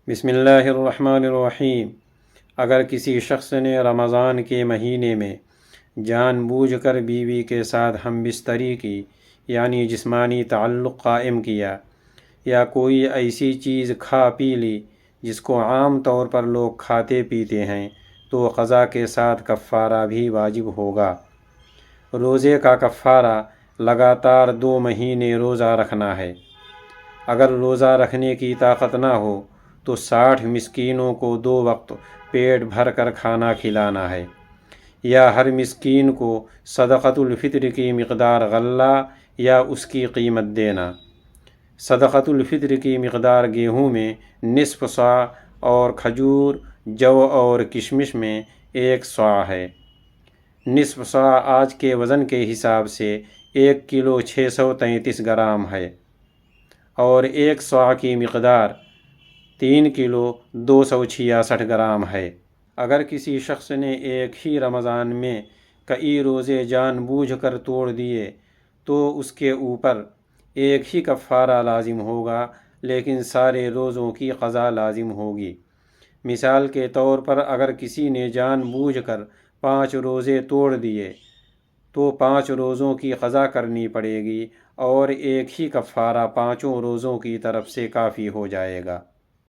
بسم اللہ الرحمن الرحیم۔ اگر کسی شخص نے رمضان کے مہینے میں جان بوجھ کر بیوی کے ساتھ ہم بستری کی یعنی جسمانی تعلق قائم کیا یا کوئی ایسی چیز کھا پی لی جس کو عام طور پر لوگ کھاتے پیتے ہیں تو قضا کے ساتھ کفارہ بھی واجب ہوگا۔ روزے کا کفارہ لگاتار 2 مہینے روزہ رکھنا ہے۔ اگر روزہ رکھنے کی طاقت نہ ہو تو 60 مسکینوں کو 2 وقت پیٹ بھر کر کھانا کھلانا ہے، یا ہر مسکین کو صدقۃ الفطر کی مقدار غلہ یا اس کی قیمت دینا۔ صدقۃ الفطر کی مقدار گیہوں میں نصف صاع اور کھجور، جو اور کشمش میں 1 صاع ہے۔ نصف صاع آج کے وزن کے حساب سے 1 کلو 633 گرام ہے، اور 1 صاع کی مقدار 3 کلو 266 گرام ہے۔ اگر کسی شخص نے ایک ہی رمضان میں کئی روزے جان بوجھ کر توڑ دیے تو اس کے اوپر ایک ہی کفارہ لازم ہوگا، لیکن سارے روزوں کی قضا لازم ہوگی۔ مثال کے طور پر اگر کسی نے جان بوجھ کر 5 روزے توڑ دیے تو 5 روزوں کی قضا کرنی پڑے گی، اور ایک ہی کفارہ 5 روزوں کی طرف سے کافی ہو جائے گا۔